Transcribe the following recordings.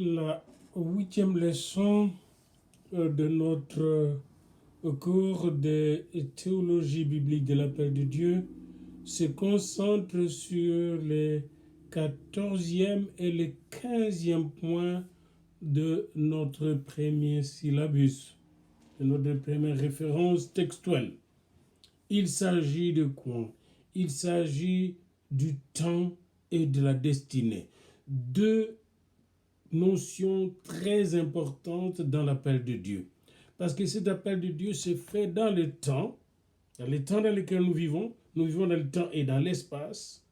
La 8e leçon de notre cours de théologie biblique de l'appel de Dieu se concentre sur les 14e et les 15e points de notre premier syllabus, de notre première référence textuelle. Il s'agit de quoi? Il s'agit du temps et de la destinée. Deux notions très importantes dans l'appel de Dieu. Parce que cet appel de Dieu se fait dans le temps dans lequel nous vivons dans le temps et dans l'espace.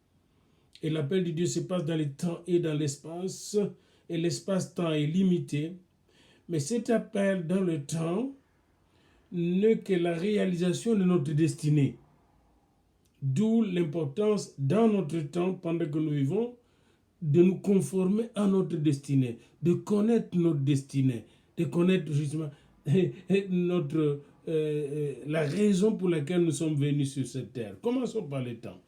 Et l'appel de Dieu se passe dans le temps et dans l'espace. Et l'espace-temps est limité. Mais cet appel dans le temps n'est que la réalisation de notre destinée. D'où l'importance dans notre temps, pendant que nous vivons, de nous conformer à notre destinée, de connaître notre destinée, de connaître justement la raison pour laquelle nous sommes venus sur cette terre. Commençons par le temps.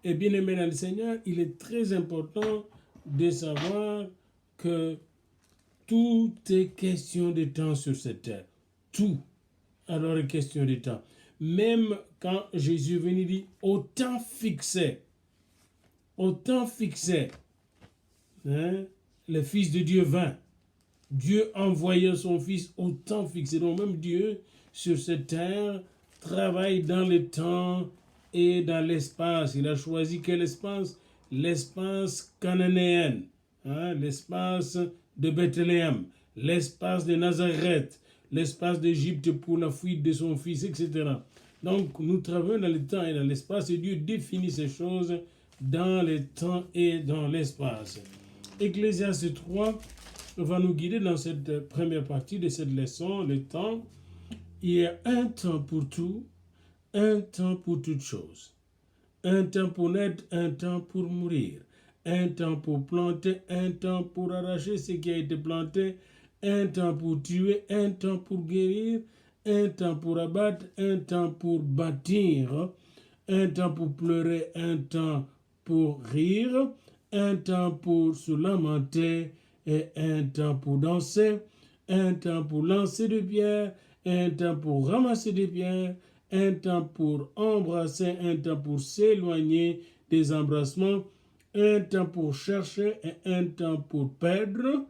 Et bien aimé dans le Seigneur, il est très important de savoir que tout est question de temps sur cette terre. Tout alors est question de temps. Même quand Jésus est venu dire au temps fixé, le Fils de Dieu vint. Dieu envoya son Fils au temps fixé. Donc même Dieu, sur cette terre, travaille dans le temps et dans l'espace. Il a choisi quel espace? L'espace cananéen, l'espace de Bethléem, l'espace de Nazareth, l'espace d'Égypte pour la fuite de son Fils, etc. Donc nous travaillons dans le temps et dans l'espace et Dieu définit ces choses dans le temps et dans l'espace. Ecclésiaste 3 va nous guider dans cette première partie de cette leçon, le temps. Il y a un temps pour tout, un temps pour toutes choses. Un temps pour naître, un temps pour mourir. Un temps pour planter, un temps pour arracher ce qui a été planté. Un temps pour tuer, un temps pour guérir. Un temps pour abattre, un temps pour bâtir. Un temps pour pleurer, un temps pour rire. Un temps pour se lamenter et un temps pour danser, un temps pour lancer des pierres, un temps pour ramasser des pierres, un temps pour embrasser, un temps pour s'éloigner des embrassements, un temps pour chercher et un temps pour perdre,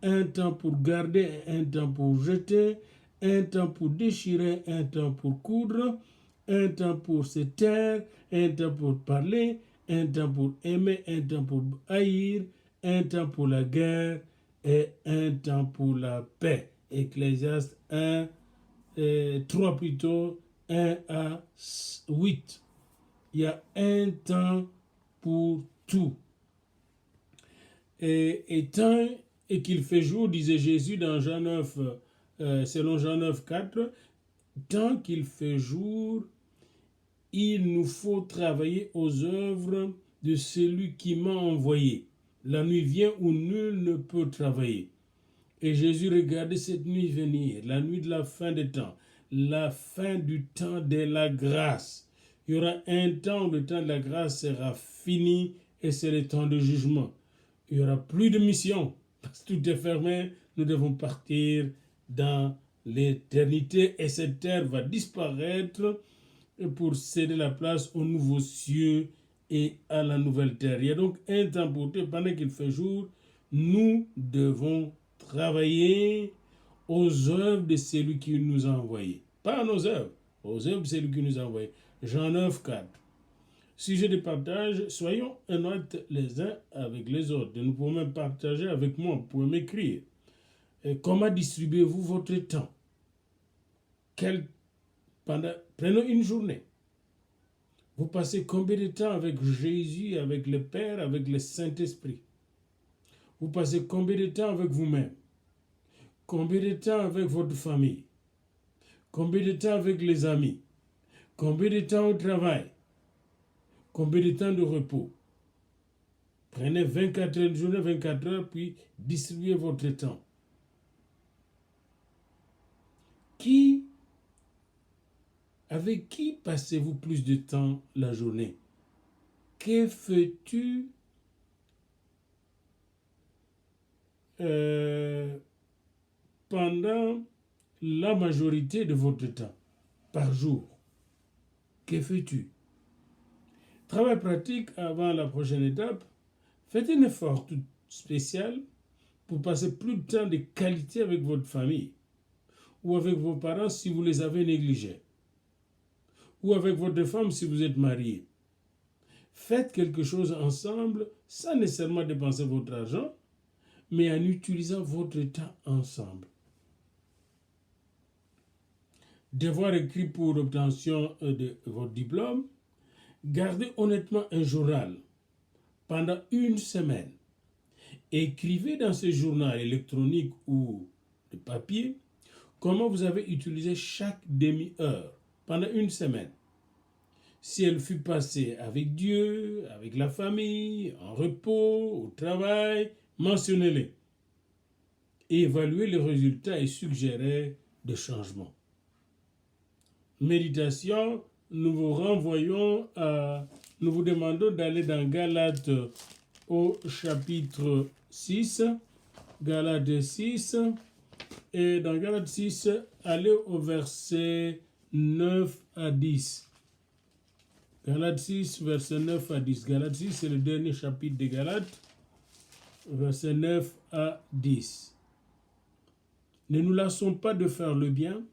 un temps pour garder et un temps pour jeter, un temps pour déchirer, un temps pour coudre, un temps pour se taire, un temps pour parler, un temps pour aimer, un temps pour haïr, un temps pour la guerre et un temps pour la paix. Ecclésiaste 1, 3 plutôt, 1 à 8. Il y a un temps pour tout. Et tant et qu'il fait jour, disait Jésus dans Jean 9, selon Jean 9, 4, tant qu'il fait jour, il nous faut travailler aux œuvres de celui qui m'a envoyé. La nuit vient où nul ne peut travailler. Et Jésus regardait cette nuit venir, la nuit de la fin des temps, la fin du temps de la grâce. Il y aura un temps où le temps de la grâce sera fini et c'est le temps de jugement. Il n'y aura plus de mission parce que tout est fermé. Nous devons partir dans l'éternité et cette terre va disparaître pour céder la place aux nouveaux cieux et à la nouvelle terre. Il y a donc un temps pour tout. Pendant qu'il fait jour, nous devons travailler aux œuvres de celui qui nous a envoyés. Pas à nos œuvres, aux œuvres de celui qui nous a envoyés. Jean 9, 4. Sujet de partage, soyons honnêtes les uns avec les autres. Nous pouvons même partager avec moi, vous pouvez m'écrire. Comment distribuez-vous votre temps? Prenons une journée. Vous passez combien de temps avec Jésus, avec le Père, avec le Saint-Esprit? Vous passez combien de temps avec vous-même? Combien de temps avec votre famille? Combien de temps avec les amis? Combien de temps au travail? Combien de temps de repos? Prenez 24 heures de journée, 24 heures, puis distribuez votre temps. Avec qui passez-vous plus de temps la journée? Que fais-tu pendant la majorité de votre temps, par jour. Que fais-tu? Travail pratique avant la prochaine étape. Faites un effort tout spécial pour passer plus de temps de qualité avec votre famille ou avec vos parents si vous les avez négligés ou avec votre femme si vous êtes marié. Faites quelque chose ensemble sans nécessairement dépenser votre argent, mais en utilisant votre temps ensemble. Devoir écrit pour l'obtention de votre diplôme. Gardez honnêtement un journal pendant une semaine. Écrivez dans ce journal électronique ou de papier comment vous avez utilisé chaque demi-heure pendant une semaine. Si elle fut passée avec Dieu, avec la famille, en repos, au travail, mentionnez-les. Évaluez les résultats et suggérez des changements. Méditation, nous vous demandons d'aller dans Galates au chapitre 6, Galates 6, et dans Galates 6, allez au verset 9 à 10. Galates 6, verset 9 à 10. Galates 6, c'est le dernier chapitre de Galates, verset 9 à 10. Ne nous lassons pas de faire le bien,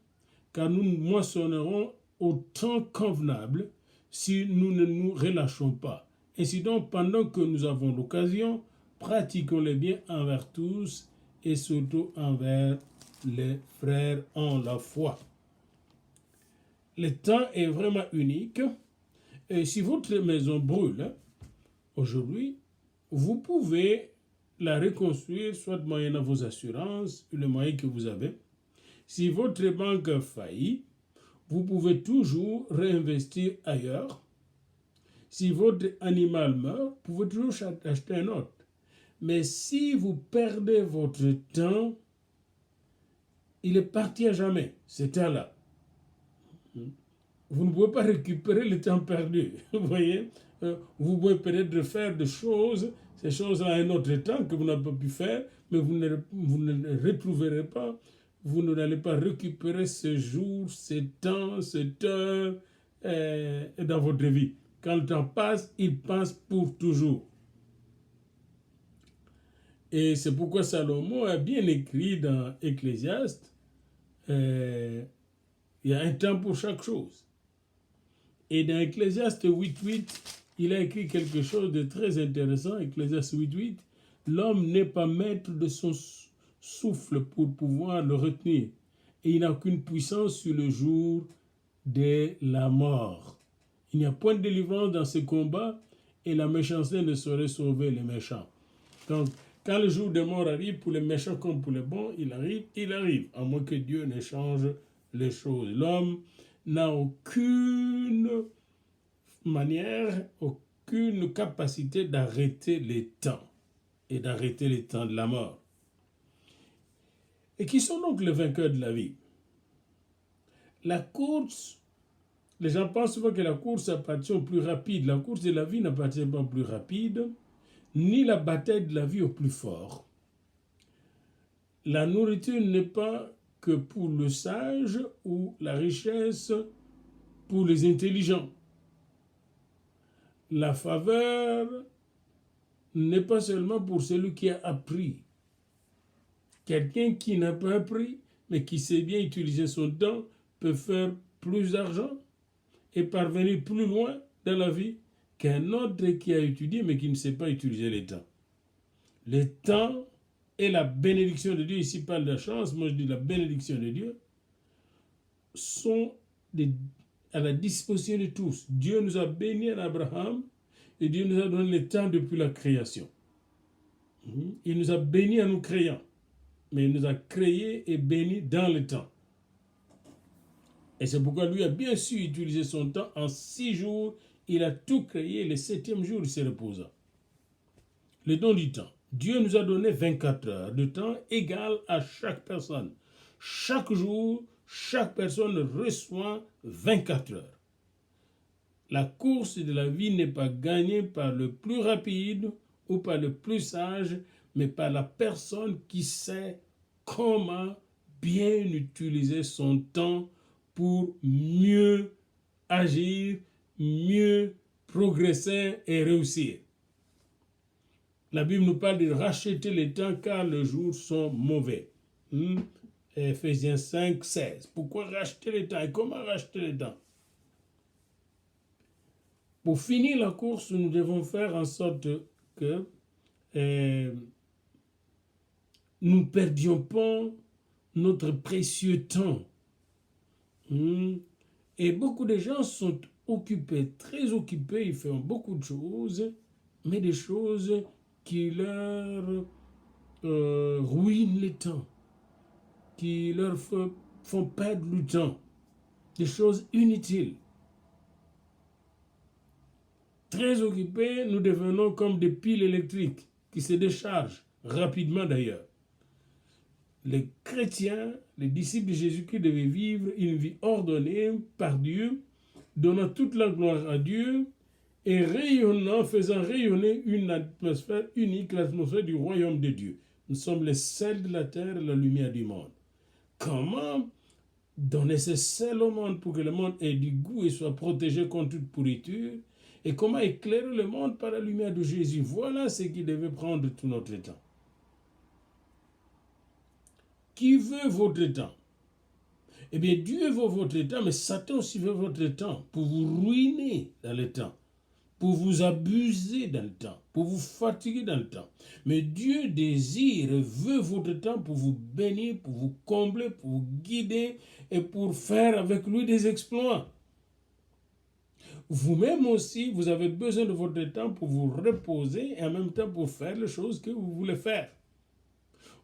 car nous moissonnerons au temps convenable si nous ne nous relâchons pas. Ainsi donc, pendant que nous avons l'occasion, pratiquons le bien envers tous et surtout envers les frères en la foi. Le temps est vraiment unique. Et si votre maison brûle aujourd'hui, vous pouvez la reconstruire soit moyennant vos assurances, le moyen que vous avez. Si votre banque faillit, vous pouvez toujours réinvestir ailleurs. Si votre animal meurt, vous pouvez toujours acheter un autre. Mais si vous perdez votre temps, il est parti à jamais, ce temps-là. Vous ne pouvez pas récupérer le temps perdu. Vous voyez, vous pouvez peut-être faire des choses, ces choses-là à un autre temps que vous n'avez pas pu faire, mais vous ne les retrouverez pas. Vous n'allez pas récupérer ce jour, ce temps, cette heure dans votre vie. Quand le temps passe, il passe pour toujours. Et c'est pourquoi Salomon a bien écrit dans Ecclésiaste, il y a un temps pour chaque chose. Et dans Ecclésiaste 8.8, il a écrit quelque chose de très intéressant. Ecclésiaste 8.8, l'homme n'est pas maître de son souffle pour pouvoir le retenir. Et il n'a aucune puissance sur le jour de la mort. Il n'y a point de délivrance dans ce combat et la méchanceté ne saurait sauver les méchants. Donc, quand le jour de mort arrive, pour les méchants comme pour les bons, il arrive, à moins que Dieu ne change les choses. L'homme n'a aucune manière, aucune capacité d'arrêter les temps et d'arrêter les temps de la mort. Et qui sont donc les vainqueurs de la vie? La course, les gens pensent souvent que la course appartient au plus rapide. La course de la vie n'appartient pas au plus rapide, ni la bataille de la vie au plus fort. La nourriture n'est pas que pour le sage ou la richesse pour les intelligents. La faveur n'est pas seulement pour celui qui a appris. Quelqu'un qui n'a pas appris, mais qui sait bien utiliser son temps, peut faire plus d'argent et parvenir plus loin dans la vie qu'un autre qui a étudié, mais qui ne sait pas utiliser le temps. Le temps et la bénédiction de Dieu, ici parle de la chance, moi je dis la bénédiction de Dieu, sont à la disposition de tous. Dieu nous a bénis en Abraham et Dieu nous a donné le temps depuis la création. Il nous a bénis en nous créant, mais il nous a créés et bénis dans le temps. Et c'est pourquoi lui a bien su utiliser son temps. En 6 jours, il a tout créé. Le 7e jour, il se reposa. Le don du temps. Dieu nous a donné 24 heures de temps égal à chaque personne. Chaque jour, chaque personne reçoit 24 heures. La course de la vie n'est pas gagnée par le plus rapide ou par le plus sage, mais par la personne qui sait comment bien utiliser son temps pour mieux agir, mieux progresser et réussir. La Bible nous parle de racheter le temps car les jours sont mauvais. Ephésiens 5, 16. Pourquoi racheter le temps et comment racheter le temps? Pour finir la course, nous devons faire en sorte que nous ne perdions pas notre précieux temps. Et beaucoup de gens sont occupés, très occupés, ils font beaucoup de choses, mais des choses qui leur ruinent le temps, qui leur font perdre le temps, des choses inutiles. Très occupés, nous devenons comme des piles électriques qui se déchargent rapidement d'ailleurs. Les chrétiens, les disciples de Jésus-Christ devaient vivre une vie ordonnée par Dieu, donnant toute la gloire à Dieu et rayonnant, faisant rayonner une atmosphère unique, l'atmosphère du royaume de Dieu. Nous sommes les sels de la terre et la lumière du monde. Comment donner ce sel au monde pour que le monde ait du goût et soit protégé contre toute pourriture? Et comment éclairer le monde par la lumière de Jésus? Voilà ce qui devait prendre tout notre temps. Qui veut votre temps? Eh bien, Dieu veut votre temps, mais Satan aussi veut votre temps pour vous ruiner dans le temps, pour vous abuser dans le temps, pour vous fatiguer dans le temps. Mais Dieu désire et veut votre temps pour vous bénir, pour vous combler, pour vous guider et pour faire avec lui des exploits. Vous-même aussi, vous avez besoin de votre temps pour vous reposer et en même temps pour faire les choses que vous voulez faire.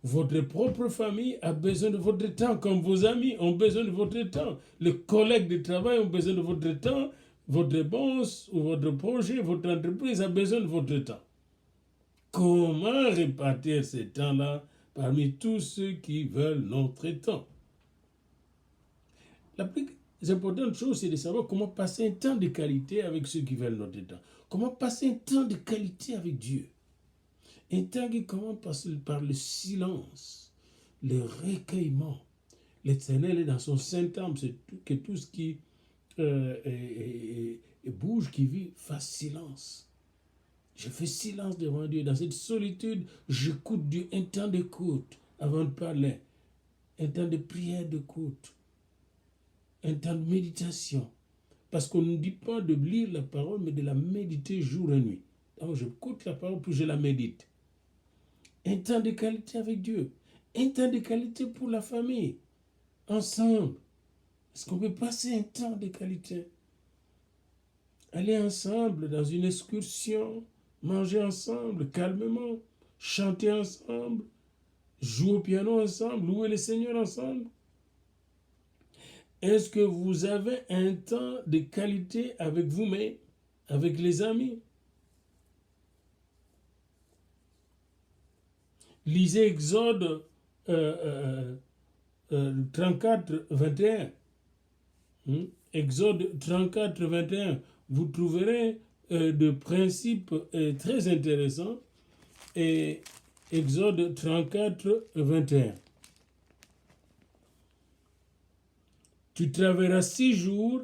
Votre propre famille a besoin de votre temps, comme vos amis ont besoin de votre temps. Les collègues de travail ont besoin de votre temps. Votre boss ou votre projet, votre entreprise a besoin de votre temps. Comment répartir ce temps-là parmi tous ceux qui veulent notre temps? La plus importante chose, c'est de savoir comment passer un temps de qualité avec ceux qui veulent notre temps. Comment passer un temps de qualité avec Dieu. Un temps qui commence par le silence, le recueillement. L'Éternel est dans son Saint-Temple, c'est que tout ce qui bouge, qui vit, fasse silence. Je fais silence devant Dieu. Dans cette solitude, j'écoute Dieu. Un temps d'écoute avant de parler. Un temps de prière d'écoute. Un temps de méditation. Parce qu'on ne dit pas de lire la parole, mais de la méditer jour et nuit. Donc j'écoute la parole, puis je la médite. Un temps de qualité avec Dieu. Un temps de qualité pour la famille. Ensemble. Est-ce qu'on peut passer un temps de qualité? Aller ensemble dans une excursion, manger ensemble calmement, chanter ensemble, jouer au piano ensemble, louer le Seigneur ensemble. Est-ce que vous avez un temps de qualité avec vous-même, avec les amis? Lisez Exode 34, 21. Exode 34, 21. Vous trouverez des principes très intéressants. Et Exode 34, 21. Tu travailleras 6 jours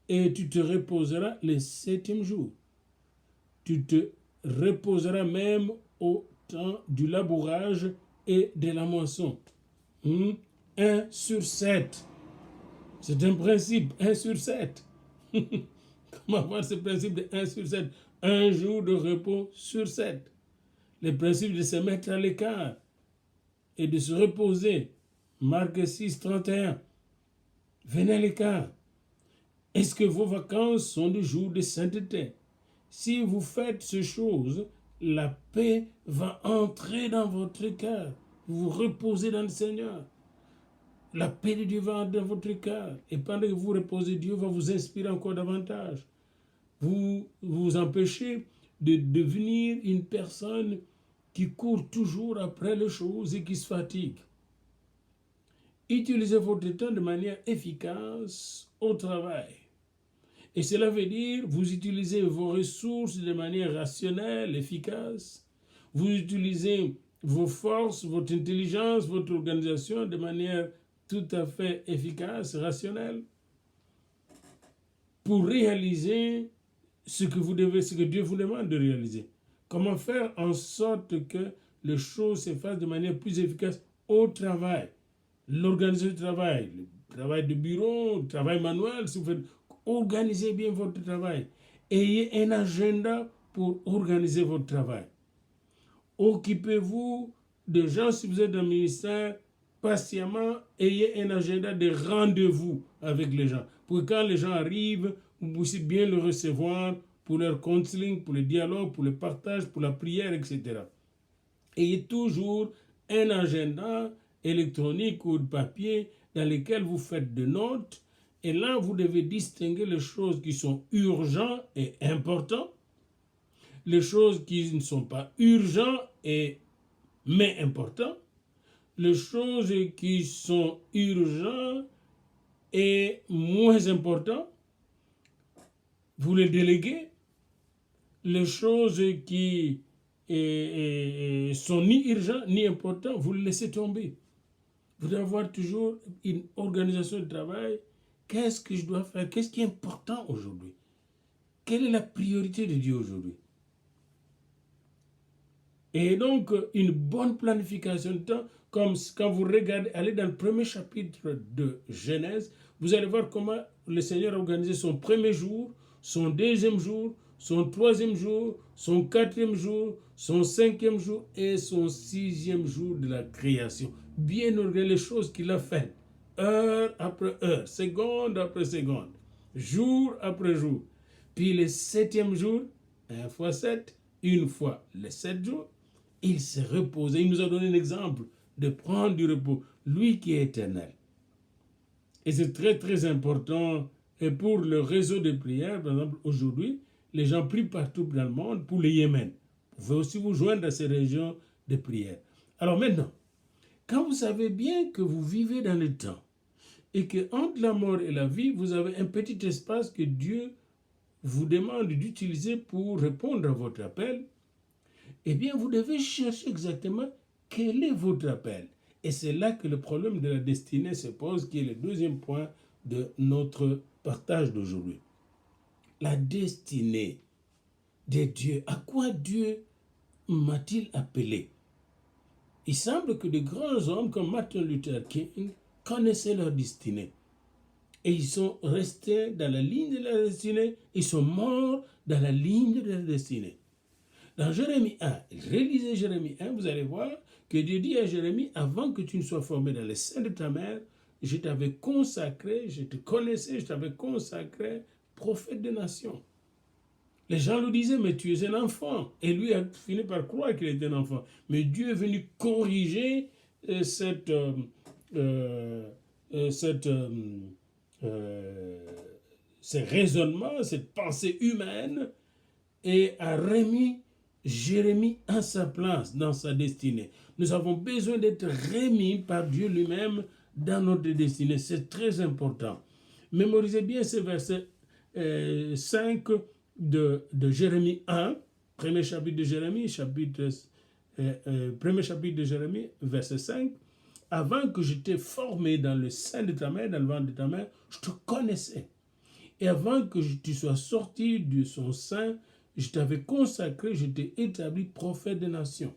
et tu te reposeras le 7e jour. Tu te reposeras même au temps du labourage et de la moisson. 1 sur 7. C'est un principe, 1 sur 7. Comment avoir ce principe de 1 sur 7? Un jour de repos sur 7. Le principe de se mettre à l'écart et de se reposer. Marc 6, 31. Venez à l'écart. Est-ce que vos vacances sont des jours de sainteté? Si vous faites ces choses, la paix va entrer dans votre cœur. Vous vous reposez dans le Seigneur. La paix de Dieu va entrer dans votre cœur. Et pendant que vous reposez, Dieu va vous inspirer encore davantage. Vous vous empêchez de devenir une personne qui court toujours après les choses et qui se fatigue. Utilisez votre temps de manière efficace au travail. Et cela veut dire, vous utilisez vos ressources de manière rationnelle, efficace. Vous utilisez vos forces, votre intelligence, votre organisation de manière tout à fait efficace, rationnelle, pour réaliser ce que Dieu vous demande de réaliser. Comment faire en sorte que les choses se fassent de manière plus efficace au travail, l'organisation du travail, le travail de bureau, le travail manuel, si vous faites, organisez bien votre travail. Ayez un agenda pour organiser votre travail. Occupez-vous de gens, si vous êtes dans le ministère, patiemment, ayez un agenda de rendez-vous avec les gens. Pour que quand les gens arrivent, vous puissiez bien les recevoir pour leur counseling, pour le dialogue, pour le partage, pour la prière, etc. Ayez toujours un agenda électronique ou de papier dans lequel vous faites des notes. Et là, vous devez distinguer les choses qui sont urgentes et importantes, les choses qui ne sont pas urgentes mais importantes, les choses qui sont urgentes et moins importantes, vous les déléguez. Les choses qui sont ni urgentes ni importantes, vous les laissez tomber. Vous devez avoir toujours une organisation de travail. Qu'est-ce que je dois faire? Qu'est-ce qui est important aujourd'hui? Quelle est la priorité de Dieu aujourd'hui? Et donc, une bonne planification de temps, comme quand vous regardez, allez dans le premier chapitre de Genèse, vous allez voir comment le Seigneur a organisé son premier jour, son deuxième jour, son troisième jour, son quatrième jour, son cinquième jour et son sixième jour de la création. Bien organiser les choses qu'il a faites, heure après heure, seconde après seconde, jour après jour. Puis le septième jour, 1 fois 7, une fois les 7 jours, il s'est reposé. Il nous a donné un exemple de prendre du repos, lui qui est éternel. Et c'est très très important. Et pour le réseau de prières, par exemple, aujourd'hui, les gens prient partout dans le monde pour le Yémen. Vous pouvez aussi vous joindre à ces régions de prière. Alors maintenant, quand vous savez bien que vous vivez dans le temps et que entre la mort et la vie, vous avez un petit espace que Dieu vous demande d'utiliser pour répondre à votre appel, eh bien, vous devez chercher exactement quel est votre appel. Et c'est là que le problème de la destinée se pose, qui est le deuxième point de notre partage d'aujourd'hui. La destinée de Dieu. À quoi Dieu m'a-t-il appelé? Il semble que de grands hommes comme Martin Luther King connaissaient leur destinée. Et ils sont restés dans la ligne de la destinée, ils sont morts dans la ligne de la destinée. Dans Jérémie 1, relisez Jérémie 1, vous allez voir que Dieu dit à Jérémie, avant que tu ne sois formé dans le sein de ta mère, je t'avais consacré, je te connaissais, je t'avais consacré prophète des nations. Les gens lui disaient, mais tu es un enfant. Et lui a fini par croire qu'il était un enfant. Mais Dieu est venu corriger ces raisonnements, cette pensée humaine, et a remis Jérémie à sa place dans sa destinée. Nous avons besoin d'être remis par Dieu lui-même dans notre destinée. C'est très important. Mémorisez bien ce verset 5 de Jérémie 1, premier chapitre de Jérémie, premier chapitre de Jérémie, verset 5. Avant que je t'ai formé dans le sein de ta mère, dans le ventre de ta mère, je te connaissais. Et avant que tu sois sorti de son sein, je t'avais consacré, je t'ai établi prophète des nations.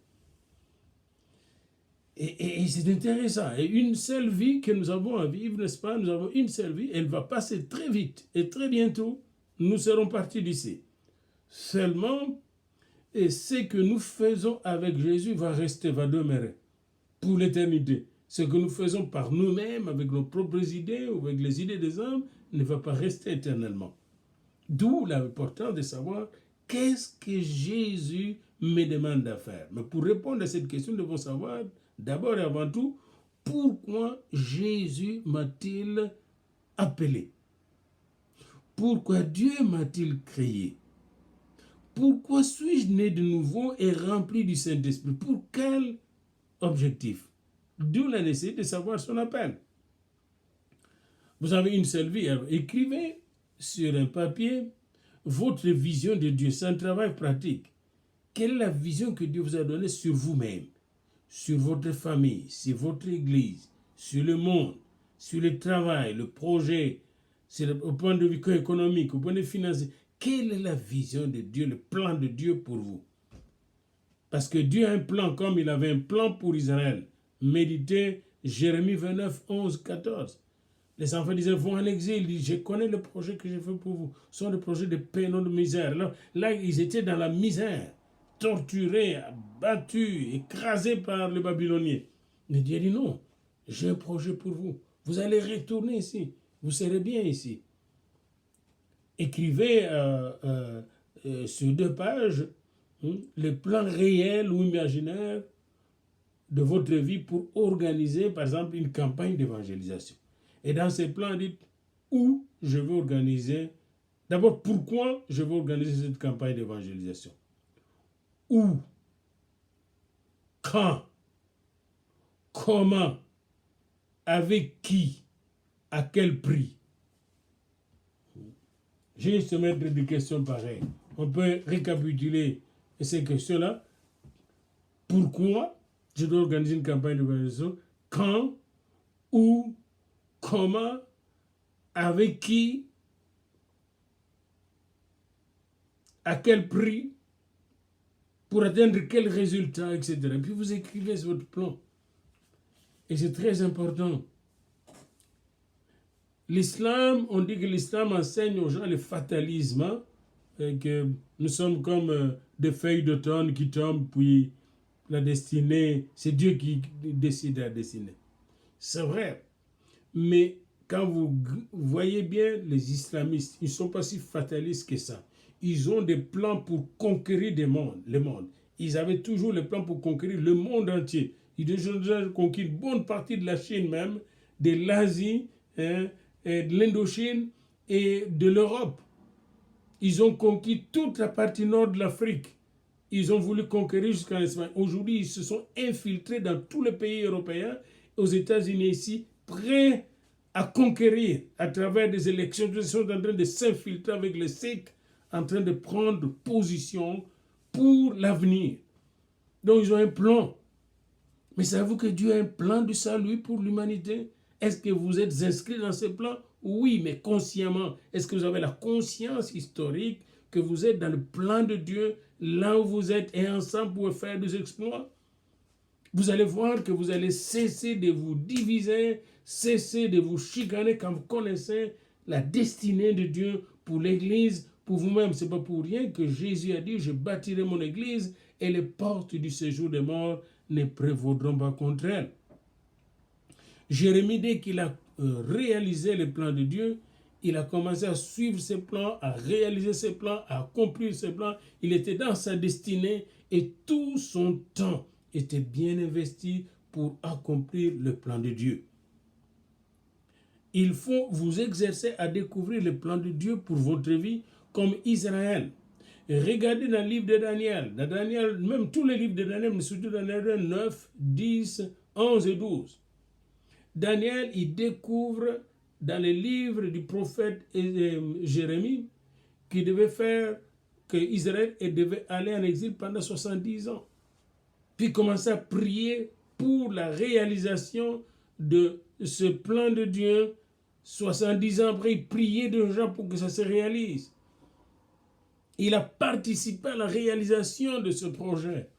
Et c'est intéressant. Et une seule vie que nous avons à vivre, n'est-ce pas? Nous avons une seule vie, elle va passer très vite. Et très bientôt, nous serons partis d'ici. Seulement, et ce que nous faisons avec Jésus va rester, va demeurer pour l'éternité. Ce que nous faisons par nous-mêmes, avec nos propres idées ou avec les idées des hommes, ne va pas rester éternellement. D'où l'importance de savoir qu'est-ce que Jésus me demande à faire. Mais pour répondre à cette question, nous devons savoir d'abord et avant tout pourquoi Jésus m'a-t-il appelé? Pourquoi Dieu m'a-t-il créé? Pourquoi suis-je né de nouveau et rempli du Saint-Esprit? Pour quel objectif? D'où la nécessité de savoir son appel. Vous avez une seule vie, alors écrivez sur un papier votre vision de Dieu. C'est un travail pratique. Quelle est la vision que Dieu vous a donnée sur vous-même? sur votre famille, sur votre église, sur le monde, sur le travail, le projet, au point de vue économique, au point de vue financier. Quelle est la vision de Dieu, le plan de Dieu pour vous? Parce que Dieu a un plan comme il avait un plan pour Israël. Méditez Jérémie 29, 11, 14. Les enfants disaient, vont en exil. Il dit, je connais le projet que j'ai fait pour vous. Ce sont des projets de paix, non de misère. Là, ils étaient dans la misère, torturés, battus, écrasés par le Babylonien. Mais Dieu dit, non, j'ai un projet pour vous. Vous allez retourner ici. Vous serez bien ici. Écrivez sur 2 pages le plan réel ou imaginaire de votre vie pour organiser, par exemple, une campagne d'évangélisation. Et dans ces plans, dites où je vais organiser. D'abord, pourquoi je vais organiser cette campagne d'évangélisation? Où? Quand? Comment? Avec qui? À quel prix? J'ai juste mettre des questions pareilles. On peut récapituler ces questions-là. Pourquoi je dois organiser une campagne d'évangélisation? Quand? Où? Comment? Avec qui? À quel prix? Pour atteindre quel résultat, etc. Et puis vous écrivez sur votre plan. Et c'est très important. L'islam, on dit que l'islam enseigne aux gens le fatalisme, hein, et que nous sommes comme des feuilles d'automne qui tombent, puis la destinée, c'est Dieu qui décide la destinée. C'est vrai, mais quand vous voyez bien les islamistes, ils ne sont pas si fatalistes que ça. Ils ont des plans pour conquérir le monde. Ils avaient toujours les plans pour conquérir le monde entier. Ils ont déjà conquis une bonne partie de la Chine même, de l'Asie, hein, et de l'Indochine et de l'Europe. Ils ont conquis toute la partie nord de l'Afrique. Ils ont voulu conquérir jusqu'en Espagne. Aujourd'hui, ils se sont infiltrés dans tous les pays européens, aux États-Unis ici, prêts à conquérir à travers des élections. Ils sont en train de s'infiltrer avec les Sikhs, en train de prendre position pour l'avenir. Donc, ils ont un plan. Mais savez-vous que Dieu a un plan de salut pour l'humanité? Est-ce que vous êtes inscrit dans ce plan? Oui, mais consciemment. Est-ce que vous avez la conscience historique que vous êtes dans le plan de Dieu, là où vous êtes, et ensemble pour faire des exploits? Vous allez voir que vous allez cesser de vous diviser, cesser de vous chicaner quand vous connaissez la destinée de Dieu pour l'Église, pour vous-même. Ce n'est pas pour rien que Jésus a dit, je bâtirai mon Église et les portes du séjour des morts ne prévaudront pas contre elle. Jérémie, dès qu'il a réalisé les plans de Dieu, il a commencé à suivre ses plans, à réaliser ses plans, à accomplir ses plans. Il était dans sa destinée et tout son temps était bien investi pour accomplir le plan de Dieu. Il faut vous exercer à découvrir le plan de Dieu pour votre vie comme Israël. Et regardez dans le livre de Daniel. Dans Daniel, même tous les livres de Daniel, mais surtout Daniel 9, 10, 11 et 12. Daniel, il découvre dans les livres du prophète Jérémie qu'il devait faire, que Israël devait aller en exil pendant 70 ans. Puis commencer à prier pour la réalisation de ce plan de Dieu. 70 ans après, il priait déjà pour que ça se réalise. Il a participé à la réalisation de ce projet.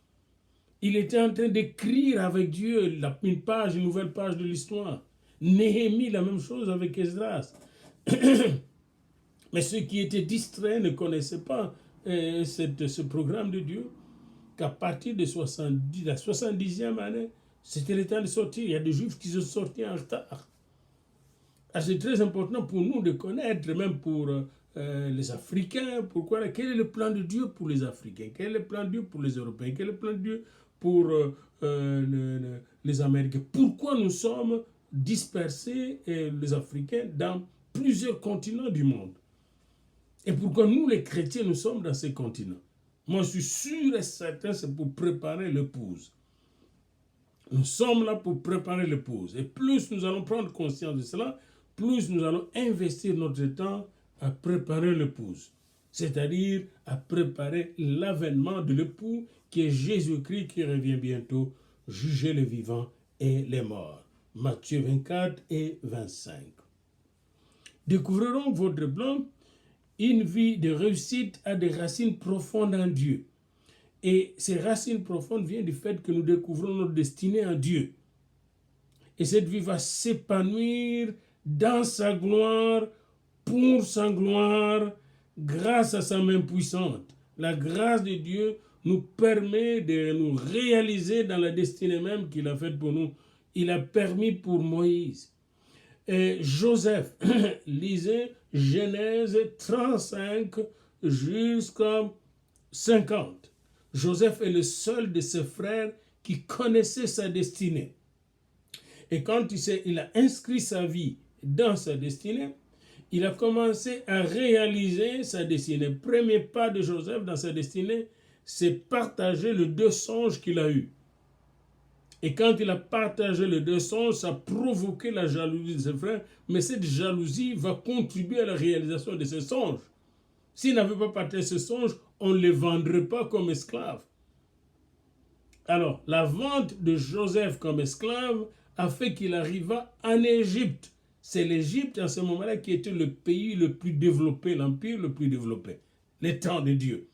Il était en train d'écrire avec Dieu une nouvelle page de l'histoire. Néhémie, la même chose avec Esdras. Mais ceux qui étaient distraits ne connaissaient pas ce programme de Dieu, qu'à partir de la 70e année, c'était le temps de sortir. Il y a des Juifs qui sont sortis en retard. C'est très important pour nous de connaître, même pour les Africains, pourquoi, quel est le plan de Dieu pour les Africains, quel est le plan de Dieu pour les Européens, quel est le plan de Dieu pour les Américains. Pourquoi nous sommes dispersés, les Africains, dans plusieurs continents du monde. Et pourquoi nous, les chrétiens, nous sommes dans ces continents. Moi, je suis sûr et certain, c'est pour préparer l'épouse. Nous sommes là pour préparer l'épouse. Et plus nous allons prendre conscience de cela, plus nous allons investir notre temps à préparer l'épouse. C'est-à-dire à préparer l'avènement de l'époux qui est Jésus-Christ qui revient bientôt juger les vivants et les morts. Matthieu 24 et 25. Découvrez donc votre plan. Une vie de réussite a des racines profondes en Dieu. Et ces racines profondes viennent du fait que nous découvrons notre destinée en Dieu. Et cette vie va s'épanouir dans sa gloire, pour sa gloire, grâce à sa main puissante. La grâce de Dieu nous permet de nous réaliser dans la destinée même qu'il a faite pour nous. Il a permis pour Moïse. Et Joseph, lisez Genèse 35 jusqu'à 50. Joseph est le seul de ses frères qui connaissait sa destinée. Et quand il a inscrit sa vie dans sa destinée, il a commencé à réaliser sa destinée. Le premier pas de Joseph dans sa destinée, c'est partager les 2 songes qu'il a eus. Et quand il a partagé les 2 songes, ça a provoqué la jalousie de ses frères, mais cette jalousie va contribuer à la réalisation de ces songes. S'il n'avait pas partagé ces songes, on ne les vendrait pas comme esclaves. Alors, la vente de Joseph comme esclave a fait qu'il arriva en Égypte. C'est l'Égypte à ce moment-là qui était le pays le plus développé, l'empire le plus développé. Les temps de Dieu.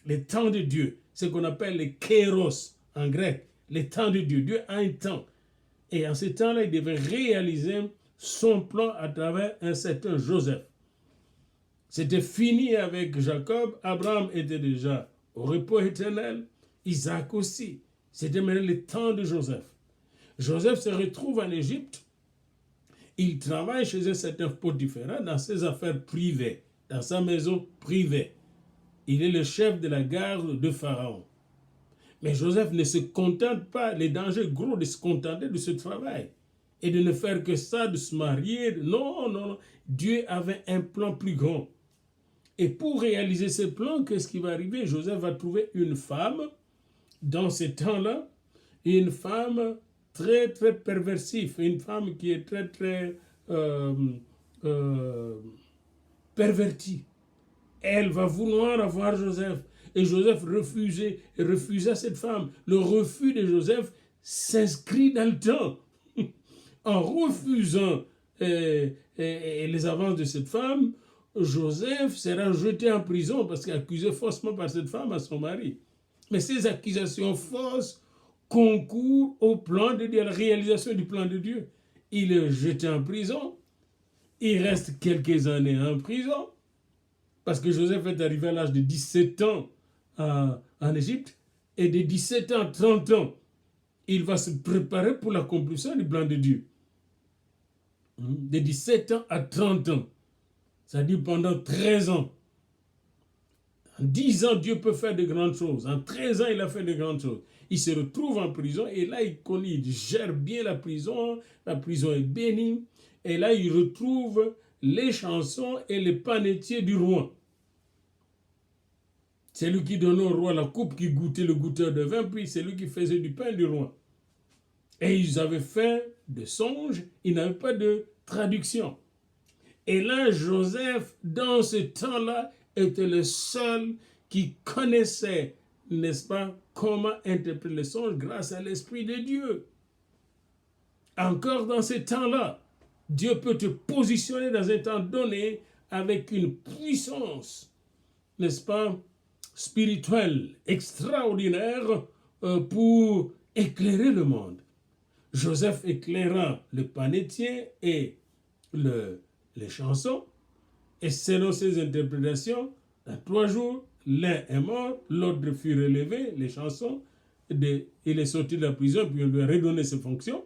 Les temps de Dieu, ce qu'on appelle les kéros en grec. Les temps de Dieu. Dieu a un temps. Et en ce temps-là, il devait réaliser son plan à travers un certain Joseph. C'était fini avec Jacob. Abraham était déjà au repos éternel. Isaac aussi. C'était maintenant le temps de Joseph. Joseph se retrouve en Égypte. Il travaille chez un certain Potiphar dans ses affaires privées, dans sa maison privée. Il est le chef de la garde de Pharaon. Mais Joseph ne se contente pas, les dangers gros de se contenter de ce travail et de ne faire que ça, de se marier. Non, non, non. Dieu avait un plan plus grand. Et pour réaliser ce plan, qu'est-ce qui va arriver? Joseph va trouver une femme, dans ces temps-là, une femme très, très perversive, une femme qui est très, très pervertie. Elle va vouloir avoir Joseph. Et Joseph refusa cette femme. Le refus de Joseph s'inscrit dans le temps. En refusant les avances de cette femme, Joseph sera jeté en prison parce qu'accusé faussement par cette femme à son mari. Mais ces accusations fausses concourent au plan de Dieu, à la réalisation du plan de Dieu. Il est jeté en prison. Il reste quelques années en prison. Parce que Joseph est arrivé à l'âge de 17 ans en Égypte. Et de 17 ans à 30 ans, il va se préparer pour l'accomplissement du plan de Dieu. De 17 ans à 30 ans. C'est-à-dire pendant 13 ans. En 10 ans, Dieu peut faire de grandes choses. En 13 ans, il a fait de grandes choses. Il se retrouve en prison et là, il gère bien la prison. La prison est bénie. Et là, il retrouve les chansons et les panetiers du roi. C'est lui qui donnait au roi la coupe, qui goûtait le goûteur de vin, puis c'est lui qui faisait du pain du roi. Et ils avaient fait des songes, ils n'avaient pas de traduction. Et là, Joseph, dans ce temps-là, était le seul qui connaissait, n'est-ce pas, comment interpréter les songes grâce à l'Esprit de Dieu. Encore dans ce temps-là, Dieu peut te positionner dans un temps donné avec une puissance, n'est-ce pas, spirituelle extraordinaire pour éclairer le monde. Joseph éclaira le panetier et les chansons, et selon ses interprétations, dans 3 jours, l'un est mort, l'autre fut relevé, les chansons, il est sorti de la prison, puis on lui a redonné ses fonctions.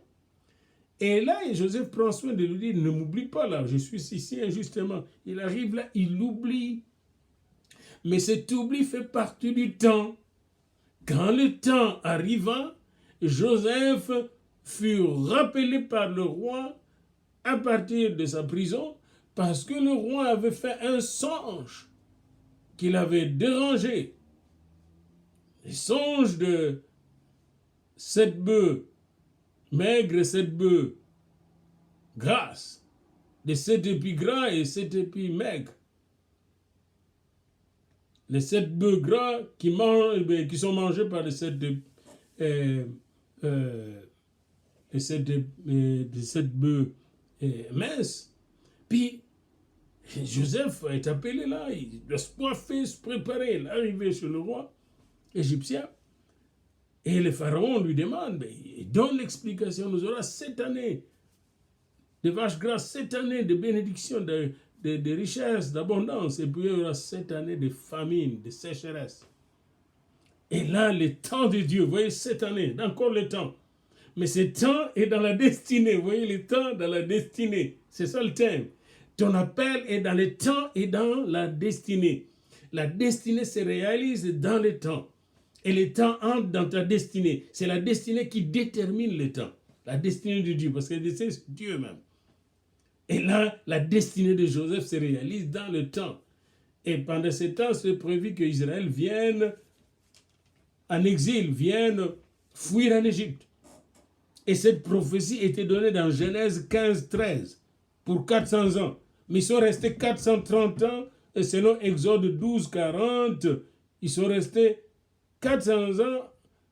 Et là, Joseph prend soin de lui dire, ne m'oublie pas là, je suis ici injustement. Il arrive là, il l'oublie. Mais cet oubli fait partie du temps. Quand le temps arriva, Joseph fut rappelé par le roi à partir de sa prison parce que le roi avait fait un songe qui l'avait dérangé. Les songes de 7 bœufs maigres et 7 bœufs grasses, de 7 épis gras et 7 épis maigres. Les 7 bœufs gras qui sont mangés par les 7 cette bœuf mince. Puis, Joseph est appelé là, il doit se coiffer, se préparer, l'arrivée sur le roi égyptien. Et le pharaon lui demande, il donne l'explication, nous aurons 7 années de vaches grasses, 7 années de bénédiction, de richesse, d'abondance, et puis il y aura 7 années de famine, de sécheresse. Et là, le temps de Dieu, vous voyez, 7 années, encore le temps. Mais ce temps est dans la destinée, vous voyez, le temps dans la destinée, c'est ça le thème. Ton appel est dans le temps et dans la destinée. La destinée se réalise dans le temps. Et le temps entre dans ta destinée. C'est la destinée qui détermine le temps. La destinée de Dieu, parce que c'est Dieu même. Et là, la destinée de Joseph se réalise dans le temps. Et pendant ce temps, c'est prévu que Israël vienne en exil, vienne fuir en Égypte. Et cette prophétie était donnée dans Genèse 15, 13, pour 400 ans. Mais ils sont restés 430 ans, et selon Exode 12, 40, ils sont restés 400 ans,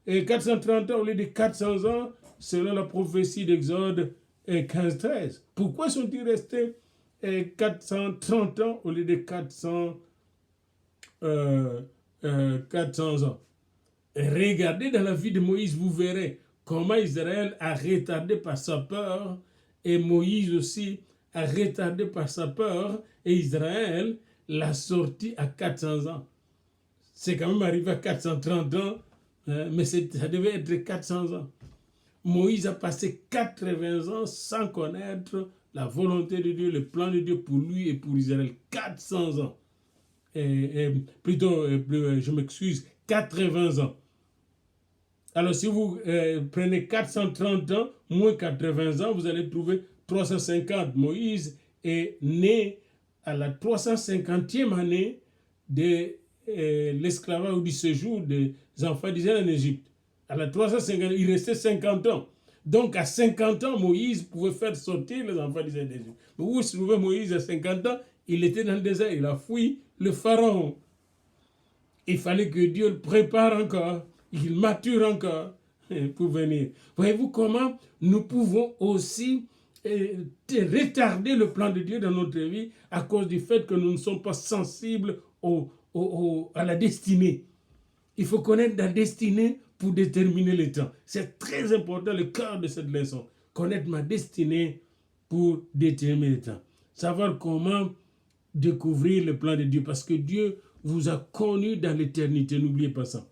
et 430 ans au lieu de 400 ans, selon la prophétie d'Exode 15, 13. Pourquoi sont-ils restés 430 ans au lieu de 400 ans? Et regardez dans la vie de Moïse, vous verrez comment Israël a retardé par sa peur, et Moïse aussi a retardé par sa peur, et Israël l'a sorti à 400 ans. C'est quand même arrivé à 430 ans, mais ça devait être 400 ans. Moïse a passé 80 ans sans connaître la volonté de Dieu, le plan de Dieu pour lui et pour Israël. 400 ans. Je m'excuse, 80 ans. Alors si vous prenez 430 ans, moins 80 ans, vous allez trouver 350. Moïse est né à la 350e année de l'esclavage ou du séjour des enfants d'Israël en Égypte. À la 350, il restait 50 ans. Donc à 50 ans, Moïse pouvait faire sortir les enfants d'Israël d'Égypte. Mais où se trouvait Moïse à 50 ans? Il était dans le désert, il a fui le pharaon. Il fallait que Dieu le prépare encore, qu'il mature encore pour venir. Voyez-vous comment nous pouvons aussi retarder le plan de Dieu dans notre vie à cause du fait que nous ne sommes pas sensibles à la destinée. Il faut connaître la destinée pour déterminer le temps. C'est très important, le cœur de cette leçon. Connaître ma destinée pour déterminer le temps. Savoir comment découvrir le plan de Dieu. Parce que Dieu vous a connu dans l'éternité. N'oubliez pas ça.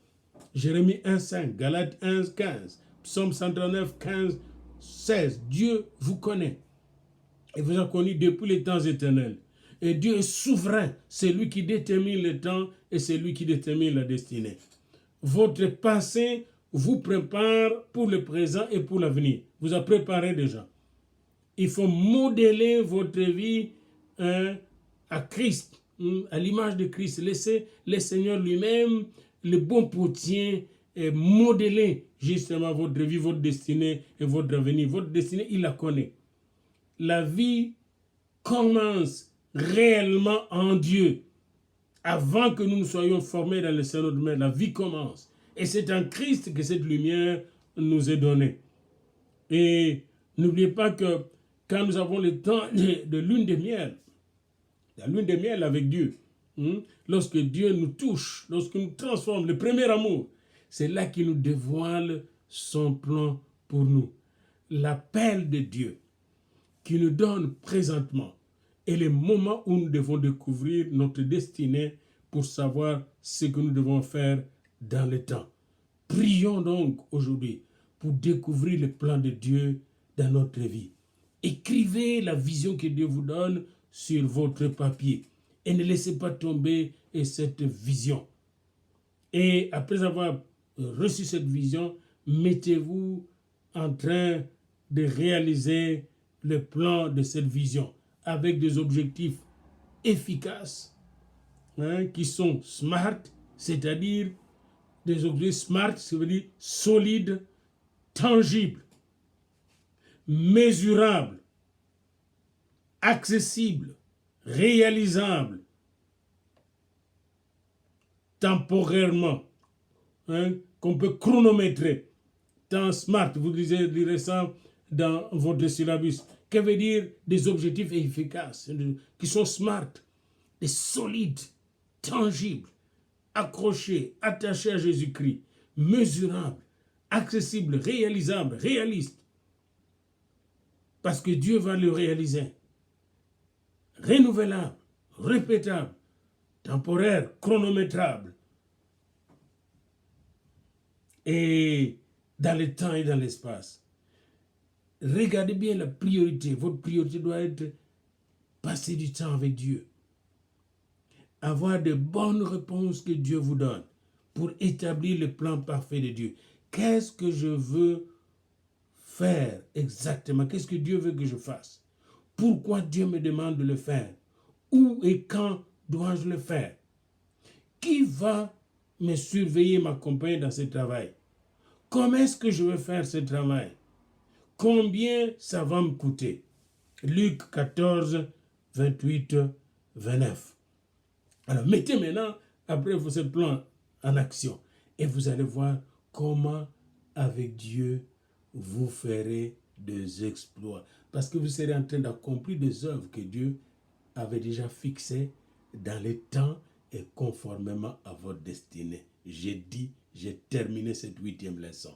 Jérémie 1,5, Galates 1,15, Psaume 139, 15, 16. Dieu vous connaît. Et vous a connu depuis les temps éternels. Et Dieu est souverain. C'est lui qui détermine le temps et c'est lui qui détermine la destinée. Votre passé vous prépare pour le présent et pour l'avenir. Vous a préparé déjà. Il faut modeler votre vie à Christ, à l'image de Christ. Laissez le Seigneur lui-même, le bon potier, modeler justement votre vie, votre destinée et votre avenir. Votre destinée, il la connaît. La vie commence réellement en Dieu. Avant que nous ne soyons formés dans le sein de notre mère, la vie commence. Et c'est en Christ que cette lumière nous est donnée. Et n'oubliez pas que quand nous avons le temps de lune de miel, la lune de miel avec Dieu, lorsque Dieu nous touche, lorsqu'il nous transforme, le premier amour, c'est là qu'il nous dévoile son plan pour nous. L'appel de Dieu qui nous donne présentement est le moment où nous devons découvrir notre destinée pour savoir ce que nous devons faire dans le temps. Prions donc aujourd'hui pour découvrir le plan de Dieu dans notre vie. Écrivez la vision que Dieu vous donne sur votre papier et ne laissez pas tomber cette vision. Et après avoir reçu cette vision, mettez-vous en train de réaliser le plan de cette vision avec des objectifs efficaces qui sont smart, c'est-à-dire des objectifs smart, ça veut dire solides, tangibles, mesurables, accessibles, réalisables, temporairement, qu'on peut chronométrer temps SMART. Vous lirez ça dans votre syllabus. Que veut dire des objectifs efficaces, qui sont SMART, des solides, tangibles, accrochés, attachés à Jésus-Christ, mesurables, accessibles, réalisables, réalistes. Parce que Dieu va le réaliser. Renouvelable, répétable, temporaire, chronométrable. Et dans le temps et dans l'espace. Regardez bien la priorité. Votre priorité doit être passer du temps avec Dieu. Avoir de bonnes réponses que Dieu vous donne pour établir le plan parfait de Dieu. Qu'est-ce que je veux faire exactement? Qu'est-ce que Dieu veut que je fasse? Pourquoi Dieu me demande de le faire? Où et quand dois-je le faire? Qui va me surveiller, m'accompagner dans ce travail? Comment est-ce que je vais faire ce travail? Combien ça va me coûter? Luc 14, 28, 29. Alors, mettez maintenant, après ce plan en action, et vous allez voir comment, avec Dieu, vous ferez des exploits. Parce que vous serez en train d'accomplir des œuvres que Dieu avait déjà fixées dans le temps et conformément à votre destinée. J'ai terminé cette 8e leçon.